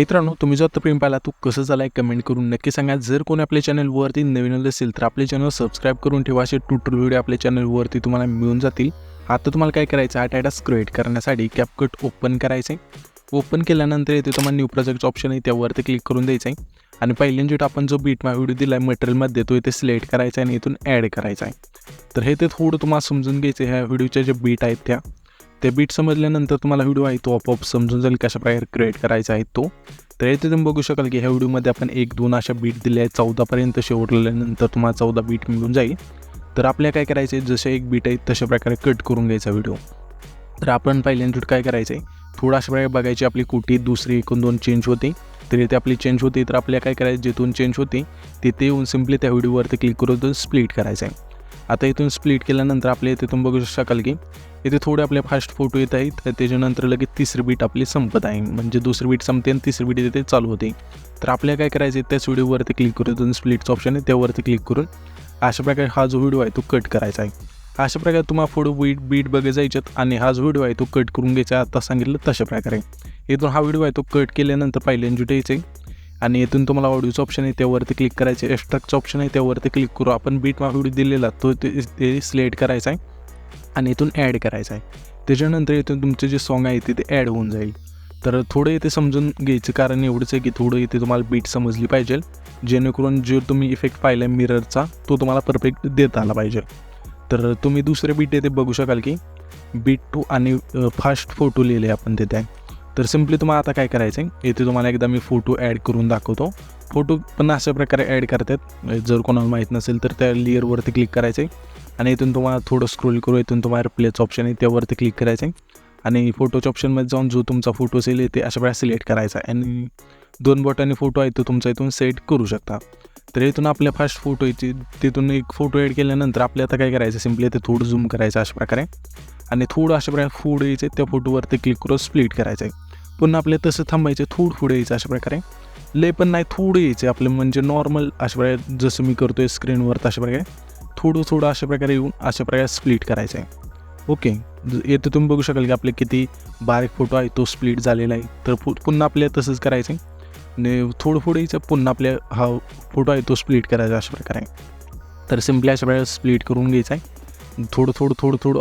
मित्रांनो, तुम्ही जो आता प्रेम पाहिला तो कसं झाला आहे कमेंट करून नक्की सांगा. जर कोणी आपल्या चॅनलवरती नवीन असेल तर आपल्या चॅनल सबस्क्राईब करून ठेवा. असे ट्युटोरियल व्हिडिओ आपल्या चॅनलवरती तुम्हाला मिळून जातील. आता तुम्हाला काय करायचं आहे, टायटास क्रिएट करण्यासाठी कॅपकट ओपन करायचं आहे. ओपन केल्यानंतर इथे तुम्हाला न्यू प्रोजेक्टचं ऑप्शन आहे, त्यावरती क्लिक करून द्यायचं आहे. आणि पहिल्यांदा आपण जो बीट व्हिडिओ दिला आहे मटेरियलमध्ये तो इथे सिलेक्ट करायचा आहे आणि इथून ॲड करायचा आहे. तर हे ते थोडं तुम्हाला समजून घ्यायचं. ह्या व्हिडिओच्या जे बीट आहेत त्या बीट समजल्यानंतर तुम्हाला व्हिडिओ आहे तो आपोआप समजून जाईल कशा प्रकारे क्रिएट करायचा आहे तो. तर इथे तुम्ही बघू शकाल की ह्या व्हिडिओमध्ये आपण 1-2 अशा बीट दिल्या आहेत. 14पर्यंत शेवटल्यानंतर तुम्हाला 14 बीट मिळून जाईल. तर आपल्याला काय करायचं आहे, जसे एक बीट आहे तशा प्रकारे कट करून घ्यायचा व्हिडिओ. तर आपण पहिल्यांदा काय करायचं आहे, थोडं अशा प्रकारे बघायची आपली कुठे दुसरी 1-2 चेंज होते. तर इथे आपली चेंज होते. तर आपल्याला काय करायचं, जिथून चेंज होते तिथे येऊन सिम्पली त्या व्हिडिओवरती क्लिक करून स्प्लिट करायचं आहे. आता इथून स्प्लिट केल्यानंतर आपल्या इथे तुम्ही बघू शकाल की इथे थोडे आपले फास्ट फोटो येत आहेत. त्याच्यानंतर लगेच तिसरी बीट आपली संपत आहे, म्हणजे दुसरी बीट संपते आणि तिसरी बीट इथे चालू होते. तर आपल्याला काय करायचं आहे, त्याच व्हिडिओवरती क्लिक करून स्प्लिटचं ऑप्शन आहे त्यावरती क्लिक करून अशा प्रकारे हा जो व्हिडिओ आहे तो कट करायचा आहे. अशा प्रकारे तुम्हाला पुढे बीट बघत जायच्यात आणि हा जो व्हिडिओ आहे तो कट करून घ्यायचा. आता सांगितलं तशा प्रकारे इथून हा व्हिडिओ आहे तो कट केल्यानंतर पहिल्यांदा यायचं आणि इथून तुम्हाला ऑडिओचं ऑप्शन आहे त्यावरती क्लिक करायचं. एक्स्ट्राचं ऑप्शन आहे त्यावरती क्लिक करू. आपण बीट व्हिडिओ दिलेला तो ते सिलेक्ट करायचा आहे आणि इथून ॲड करायचं आहे. त्याच्यानंतर इथून तुमचे जे सॉन्ग आहे ते ॲड होऊन जाईल. तर थोडं इथे समजून घ्यायचं, कारण एवढंच आहे की थोडं इथे तुम्हाला बीट समजली पाहिजे, जेणेकरून जो तुम्ही इफेक्ट पाहिला आहे मिररचा तो तुम्हाला परफेक्ट देता आला पाहिजे. तर तुम्ही दुसरे बीट इथे बघू शकाल की बीट 2 आणि फास्ट फोटो लिहिले आपण तिथे आहे. तर सिम्पली तुम्हाला आता काय करायचं आहे, इथे तुम्हाला एकदा मी फोटो ॲड करून दाखवतो. फोटो पण अशा प्रकारे ॲड करतात. जर कोणाला माहीत नसेल तर त्या लेअरवरती क्लिक करायचं आहे आणि इथून तुम्हाला थोडं स्क्रोल करू. इथून तुम्हाला रिप्लेचं ऑप्शन आहे त्यावरती क्लिक करायचं आहे आणि फोटोच्या ऑप्शनमध्ये जाऊन जो तुमचा फोटो असेल ते अशा प्रकारे सिलेक्ट करायचा आहे आणि 2 बोटांनी फोटो आहे तो तुमचा इथून सेट करू शकता. तर इथून आपल्या फास्ट फोटो येते, तिथून एक फोटो ॲड केल्यानंतर आपल्या आता काय करायचं, सिम्पली ते थोडं झूम करायचं अशा प्रकारे आणि थोडं अशा प्रकारे पुढे यायचं, त्या फोटोवरती क्लिक करून स्प्लिट करायचं आहे. पुन्हा आपल्या तसं थांबायचं, थोडं पुढे यायचं अशा प्रकारे. लय पण नाही, थोडं यायचं आपलं, म्हणजे नॉर्मल अशा प्रकारे जसं मी करतोय स्क्रीनवर तशा प्रकारे थोडं अशा प्रकारे येऊन अशा प्रकारे स्प्लिट करायचं आहे. ओके, येथे तुम्ही बघू शकाल की आपले किती बारीक फोटो आहे तो स्प्लिट झालेला आहे. तर पुन्हा आपल्याला तसंच करायचं आहे आणि थोडं पुढे यायचं, पुन्हा आपल्या हा फोटो आहे तो स्प्लिट करायचा अशा प्रकारे. तर सिम्पली अशा प्रकारे स्प्लिट करून घ्यायचं आहे. थोडं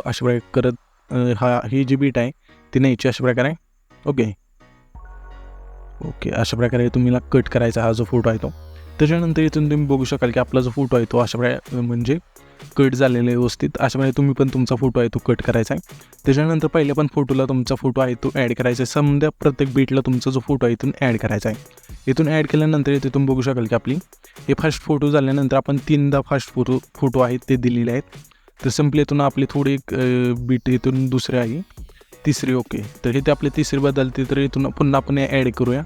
अशा प्रकारे करत ही जी बीट आहे ती न्यायची अशा प्रकारे. ओके, अशा प्रकारे तुम्हाला कट करायचा हा जो फोटो आहे तो. त्याच्यानंतर इथून तुम्ही बघू शकाल की आपला जो फोटो आहे तो अशा प्रकारे म्हणजे कट झालेला आहे व्यवस्थित. अशा प्रकारे तुम्ही पण तुमचा फोटो आहे तो कट करायचा आहे. त्याच्यानंतर पहिल्या पण फोटोला तुमचा फोटो आहे तो ॲड करायचा आहे. समजा प्रत्येक बीटला तुमचा जो फोटो आहे इथून ॲड करायचा आहे. इथून ॲड केल्यानंतर इथे तुम्ही बघू शकाल की आपली हे फास्ट फोटो झाल्यानंतर आपण 3दा फास्ट फोटो आहेत ते दिलेले आहेत. तर सिम्पली इथून आपली थोडी एक बीट इथून दुसरी आहे, तिसरी. ओके, तर इथे आपली तिसरी बदलते. तर इथून पुन्हा आपण ॲड करूया.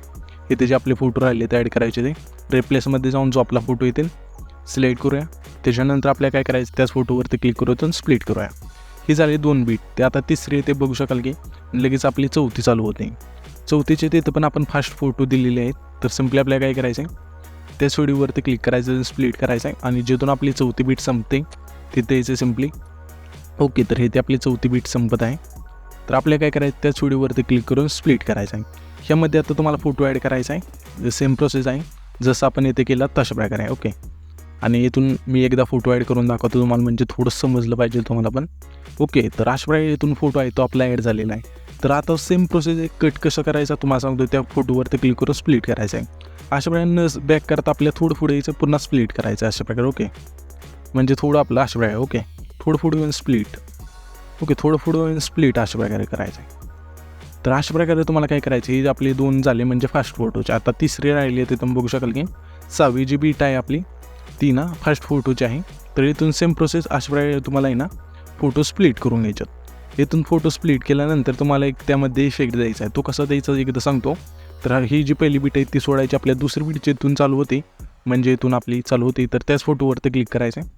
इथे जे आपले फोटो राहिले ते ॲड करायचे. ते रिप्लेसमध्ये जाऊन जो आपला फोटो येतील सिलेक्ट करूया. त्याच्यानंतर आपल्याला काय करायचं, त्याच फोटोवरती क्लिक करून स्प्लिट करूया. ही झाली 2 बीट. ते आता तिसरी ते बघू शकाल की लगेच आपली चौथी चालू होते. चौथीचे तिथं पण आपण फास्ट फोटो दिलेले आहेत. तर सिम्पली आपल्याला काय करायचं आहे, त्याच व्हिडिओवरती क्लिक करायचं, स्प्लिट करायचं आहे आणि जिथून आपली चौथी बीट संपते तिथे यायचं सिम्पली. ओके, तर हे ते आपली चौथी बीट संपत आहे. तर आपल्याला काय करायचं, त्याच व्हिडिओवरती क्लिक करून स्प्लिट करायचं आहे. ह्यामध्ये आता तुम्हाला फोटो ॲड करायचा आहे. सेम प्रोसेस आहे जसं आपण इथे केला तशा प्रकारे आहे. ओके, आणि इथून मी एकदा फोटो ॲड करून दाखवतो तुम्हाला, म्हणजे थोडं समजलं पाहिजे तुम्हाला पण. ओके, तर अशा प्रकारे इथून फोटो आहे तो आपला ॲड झालेला आहे. तर आता सेम प्रोसेस आहे, कट कसं करायचा तुम्हाला सांगतो. त्या फोटोवरती क्लिक करून स्प्लिट करायचं आहे. अशा प्रकारे न बॅक करता आपल्याला थोडं पुढे यायचं, पुन्हा स्प्लिट करायचं अशा प्रकारे. ओके, म्हणजे थोडं आपलं अशा प्रकारे. ओके, थोडं पुढे येऊन स्प्लिट. ओके, थोडं पुढे येऊन स्प्लिट अशा प्रकारे करायचं आहे. तर अशा प्रकारे तुम्हाला काय करायचं, ही आपली 2 झाले म्हणजे फास्ट फोटोचे. आता तिसरी राहिली आहे, ते तुम्ही बघू शकाल की 6वी जी बीट आहे आपली ती ना फास्ट फोटोची आहे. तर इथून सेम प्रोसेस अशा प्रकारे तुम्हाला आहे ना फोटो स्प्लिट करून घ्यायच्यात. इथून फोटो स्प्लिट केल्यानंतर तुम्हाला एक त्यामध्ये इफेक्ट द्यायचा आहे. तो कसा द्यायचा एकदा सांगतो. तर ही जी पहिली बीट आहे ती सोडायची, आपल्या दुसरी बीटची इथून चालू होती, म्हणजे इथून आपली चालू होती. तर त्याच फोटोवरती क्लिक करायचं आहे.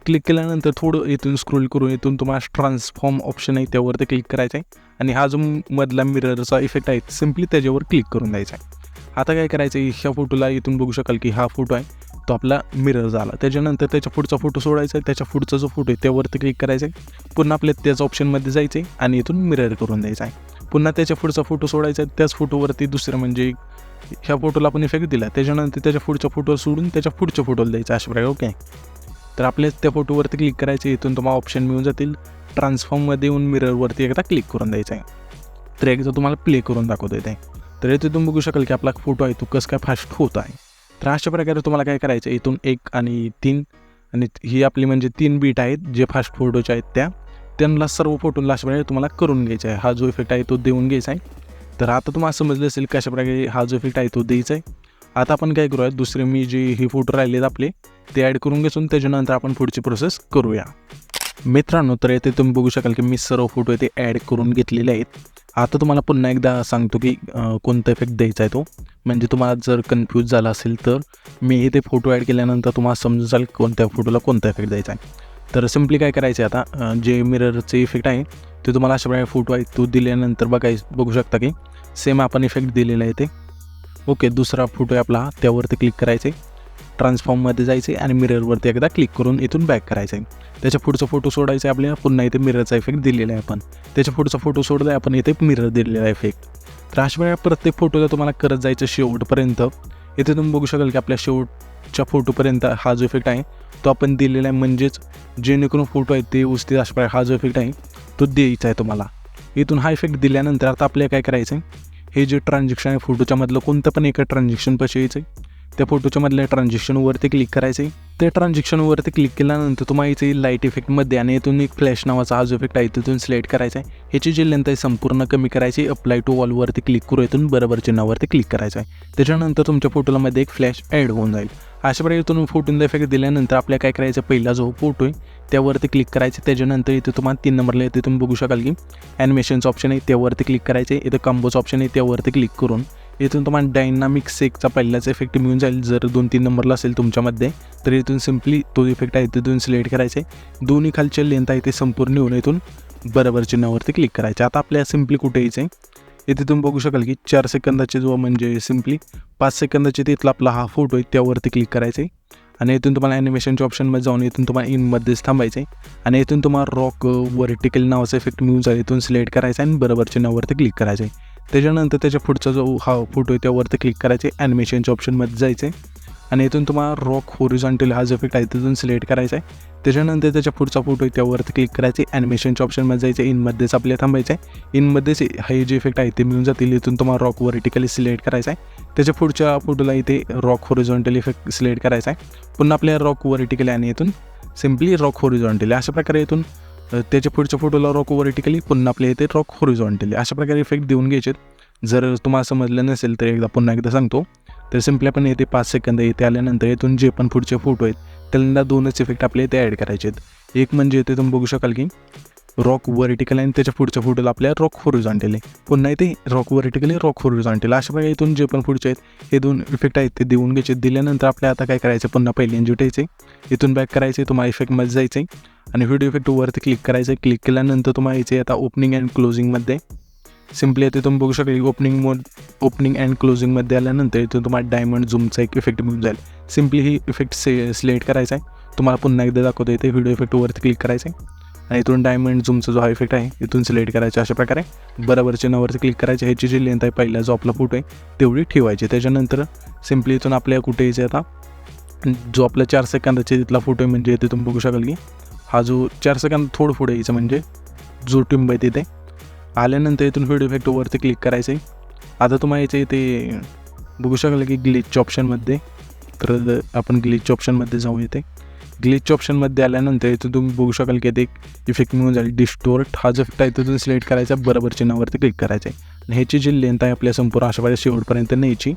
क्लिक केल्यानंतर थोडं इथून स्क्रोल करून इथून तुम्हाला ट्रान्सफॉर्म ऑप्शन आहे त्यावरती क्लिक करायचं आहे आणि हा जो मधला मिररचा इफेक्ट आहे सिम्पली त्याच्यावर क्लिक करून द्यायचा आहे. आता काय करायचं आहे, ह्या फोटोला इथून बघू शकाल की हा फोटो आहे तो आपला मिरर झाला. त्याच्यानंतर त्याच्या पुढचा फोटो सोडायचा आहे, त्याच्या पुढचा जो फोटो आहे त्यावरती क्लिक करायचं आहे. पुन्हा आपल्या त्याच ऑप्शनमध्ये जायचं आहे आणि इथून मिरर करून द्यायचा आहे. पुन्हा त्याच्या पुढचा फोटो सोडायचा आहे, त्याच फोटोवरती दुसरं म्हणजे ह्या फोटोला आपण इफेक्ट दिला, त्याच्यानंतर त्याच्या पुढच्या फोटोवर सोडून त्याच्या पुढच्या फोटोला द्यायचा अशा प्रकारे. ओके, तर आपल्या त्या फोटोवरती क्लिक करायचे. इथून तुम्हाला ऑप्शन मिळून जातील. ट्रान्सफॉर्ममध्ये येऊन मिररवरती एकदा क्लिक करून द्यायचा आहे. तर एकदा तुम्हाला प्ले करून दाखवता येते. तर इथे तुम्ही बघू शकाल की आपला फोटो आहे तो कसं काय फास्ट होत आहे. तर अशा प्रकारे तुम्हाला काय करायचं, इथून 1 आणि 3 आणि ही आपली म्हणजे 3 बीट आहेत जे फास्ट फोटोचे आहेत त्यांना सर्व फोटोला अशा प्रकारे तुम्हाला करून घ्यायचा आहे. हा जो इफेक्ट आहे तो देऊन घ्यायचा आहे. तर आता तुम्हाला समजलं असेल कशा प्रकारे हा जो इफेक्ट आहे तो द्यायचा आहे. आता आपण काय करूया, दुसरे मी जे हे फोटो राहिलेत आपले ते ॲड करून घेऊन त्याच्यानंतर आपण पुढची प्रोसेस करूया. मित्रांनो, तर येथे तुम्ही बघू शकाल की मी सर्व फोटो इथे ॲड करून घेतलेले आहेत. आता तुम्हाला पुन्हा एकदा सांगतो की कोणता इफेक्ट द्यायचा आहे तो, म्हणजे तुम्हाला जर कन्फ्यूज झाला असेल तर मी इथे फोटो ॲड केल्यानंतर तुम्हाला समजून जाईल कोणत्या फोटोला कोणता इफेक्ट द्यायचा आहे. तर सिम्पली काय करायचं आहे, आता जे मिररचे इफेक्ट आहे ते तुम्हाला अशा प्रकारे फोटो आहे तो दिल्यानंतर बघू शकता की सेम आपण इफेक्ट दिलेला आहे ते. ओके, दुसरा फोटो आहे आपला, त्यावरती क्लिक करायचे, ट्रान्सफॉर्ममध्ये जायचे आणि मिररवरती एकदा क्लिक करून इथून बॅक करायचं आहे. त्याच्या पुढचा फोटो सोडायचा आहे आपल्याला, पुन्हा इथे मिररचा इफेक्ट दिलेला आहे आपण. त्याच्या पुढचा फोटो सोडला आहे आपण, इथे मिरर दिलेला आहे इफेक्ट. तर अशा प्रकारे प्रत्येक फोटोला तुम्हाला करत जायचं शेवटपर्यंत. इथे तुम्ही बघू शकाल की आपल्या शेवटच्या फोटोपर्यंत हा जो इफेक्ट आहे तो आपण दिलेला आहे, म्हणजेच जेणेकरून फोटो आहे ते व्यवस्थित अशा प्रकारे हा जो इफेक्ट आहे तो द्यायचा आहे तुम्हाला. इथून हा इफेक्ट दिल्यानंतर आता आपल्याला काय करायचं आहे, हे जे ट्रान्झॅक्शन आहे फोटोच्या मधलं कोणतं पण एका ट्रान्झॅक्शनपाशी यायचं आहे. त्या फोटोच्या मधल्या ट्रान्झॅक्शनवरती क्लिक करायचं आहे. त्या ट्रान्झॅक्शनवरती क्लिक केल्यानंतर तुम्हाला यायचं लाईट इफेक्टमध्ये आणि इथून एक फ्लॅश नावाचा हा जो इफेक्ट आहे तिथून सिलेक्ट करायचा आहे. ह्याची जी लेंथ आहे संपूर्ण कमी करायची. अप्लाय टू ऑलवरती क्लिक करू, इथून बरोबर चिन्हावरती क्लिक करायचं आहे. त्याच्यानंतर तुमच्या फोटोला मध्ये एक फ्लॅश ॲड होऊन जाईल. अशा प्रकारे इथून फोटोचा इफेक्ट दिल्यानंतर आपल्याला काय करायचं, पहिला जो फोटो आहे त्यावरती क्लिक करायचं. त्याच्यानंतर इथे तुम्हाला 3 नंबरला येते, तुम्ही बघू शकाल की ॲनिमेशनचं ऑप्शन आहे त्यावरती क्लिक करायचे. इथं कॉम्बोचं ऑप्शन आहे त्यावरती क्लिक करून इथून तुम्हाला डायनामिक सेकचा पहिलाच इफेक्ट मिळून जाईल. जर 2-3 नंबरला असेल तुमच्यामध्ये तर इथून सिम्पली तो इफेक्ट आहे तिथून सिलेक्ट करायचे. दोन्ही खालच्या लेंथ आहे ते संपूर्ण येऊन इथून बरोबर चिन्हावरती क्लिक करायचे. आता आपल्याला सिम्पली कुठे यायचं आहे, इथे तुम्ही बघू शकाल की 4 सेकंदाचे जो म्हणजे सिम्पली 5 सेकंदाचे तिथला आपला हा फोटो आहे त्यावरती क्लिक करायचे आणि इथून तुम्हाला ॲनिमेशनच्या ऑप्शनमध्ये जाऊन इथून तुम्हाला इनमध्येच थांबायचं आहे आणि इथून तुम्हाला रॉक व्हर्टिकल नावाचा इफेक्ट मिळून जाईल. इथून सिलेक्ट करायचं आणि बरोबर चिन्हावरती क्लिक करायचं आहे. त्याच्यानंतर त्याच्या पुढचा जो हा फोटो आहे त्यावरती क्लिक करायचे, ॲनिमेशनच्या ऑप्शनमध्ये जायचे आणि इथून तुम्हाला रॉक होरिझॉन्टल हा जो इफेक्ट आहे तिथून सिलेक्ट करायचा आहे. त्याच्यानंतर त्याच्या पुढचा फोटो आहे त्यावरती क्लिक करायचे, ॲनिमेशनच्या ऑप्शनमध्ये जायचं, इनमध्येच आपल्याला थांबायचं आहे. इनमध्येच हे जे इफेक्ट आहे ते मिळून जातील. इथून तुम्हाला रॉक व्हर्टिकली सिलेक्ट करायचा आहे. त्याच्या पुढच्या फोटोला इथे रॉक होरिझॉन्टल इफेक्ट सिलेक्ट करायचा आहे. पुन्हा आपल्याला रॉक व्हर्टिकली आणि इथून सिम्पली रॉक होरिझॉन्टली अशा प्रकारे इथून त्याच्या पुढच्या फोटोला रॉक व्हर्टिकली, पुन्हा आपल्या इथे रॉक होरिझॉन्टली अशा प्रकारे इफेक्ट देऊन घ्यायचे. जर तुम्हाला समजलं नसेल तर पुन्हा एकदा सांगतो. तर सिम्पली आपण येते 5 सेकंद इथे आल्यानंतर इथून जे पण पुढचे फोटो आहेत त्यांना 2च इफेक्ट आपले इथे ॲड करायचे आहेत. एक म्हणजे इथे तुम्ही बघू शकाल की रॉक व्हर्टिकल आणि त्याच्या पुढच्या फोटोला आपल्याला रॉक होरिझॉन्टल आहे, पुन्हा इथे रॉक व्हर्टिकली रॉक होरिझॉन्टल अशा प्रकारे इथून जे पण पुढचे आहेत हे 2 इफेक्ट आहेत ते देऊन घ्यायचे. दिल्यानंतर आपल्याला आता काय करायचं, पुन्हा पहिले जुटायचे, इथून बॅक करायचे, तुम्हाला इफेक्टमध्ये जायचं आणि व्हिडिओ इफेक्टवरती क्लिक करायचं. क्लिक केल्यानंतर तुम्हाला यायचे आता ओपनिंग अँड क्लोजिंगमध्ये. सिम्पली इथे तुम्ही बघू शकाल ओपनिंग अँड क्लोजिंगमध्ये आल्यानंतर इथून तुम्हाला डायमंड झूमचा एक इफेक्ट मिळून जाईल. सिम्पली ही इफेक्ट सिलेक्ट करायचा आहे. तुम्हाला पुन्हा एकदा दाखवतो, इथे व्हिडिओ इफेक्टवरती क्लिक करायचं आहे आणि इथून डायमंड झूमचा जो हा इफेक्ट आहे इथून सिलेक्ट करायचा. अशा प्रकारे बरोबर चिन्हावरती क्लिक करायचे. ह्याची जी लेंथ आहे पहिला जो आपला फोटो आहे तेवढी ठेवायची. त्याच्यानंतर सिम्पली इथून आपल्याला कुठे यायचं आता, जो आपला 4 सेकंदाचे तिथला फोटो आहे म्हणजे इथे तुम्ही बघू शकाल की हा जो 4 सेकंद थोडं पुढे यायचं म्हणजे जो टिंब आहे तिथे आल्यानंतर इथून व्हिडिओ इफेक्टवरती क्लिक करायचं आहे. आता तुम्हाला यायचं इथे बघू शकाल की ग्लिच ऑप्शनमध्ये, तर आपण ग्लिच ऑप्शनमध्ये जाऊ. येते ग्लिच ऑप्शनमध्ये आल्यानंतर इथून तुम्ही बघू शकाल की ते इफेक्ट मिळून जाईल डिस्टोर्ट हा जो इफेक्ट आहे तिथून सिलेक्ट करायचा, बरोबर चिन्हावरती क्लिक करायचं आहे आणि ह्याची जी लेंथ आहे आपल्या संपूर्ण अशा प्रकारे शेवटपर्यंत न्यायची.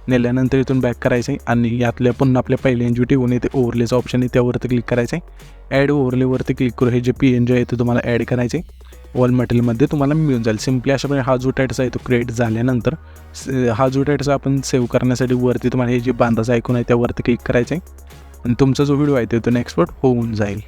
नेल्यानंतर इथून बॅक करायचं आहे आणि यातल्या पुन्हा आपल्या पहिल्या एनजी ठेवून येते ओव्हरलेचा ऑप्शन आहे त्यावरती क्लिक करायचं आहे. ॲड ओव्हरलेवरती क्लिक करू, हे जे PNG आहे ते तुम्हाला ॲड करायचे वॉल मटेरियलमध्ये तुम्हाला मिळून जाईल. सिम्पली अशा प्रकारे हा जो टाइटस आहे तो क्रिएट झाल्यानंतर हा जो टाइटस आपण सेव्ह करण्यासाठी वरती तुम्हाला हे जे बांधाचं आयकॉन आहे त्यावरती क्लिक करायचं आहे आणि तुमचा जो व्हिडिओ आहे तो नेक्स्ट होऊन जाईल.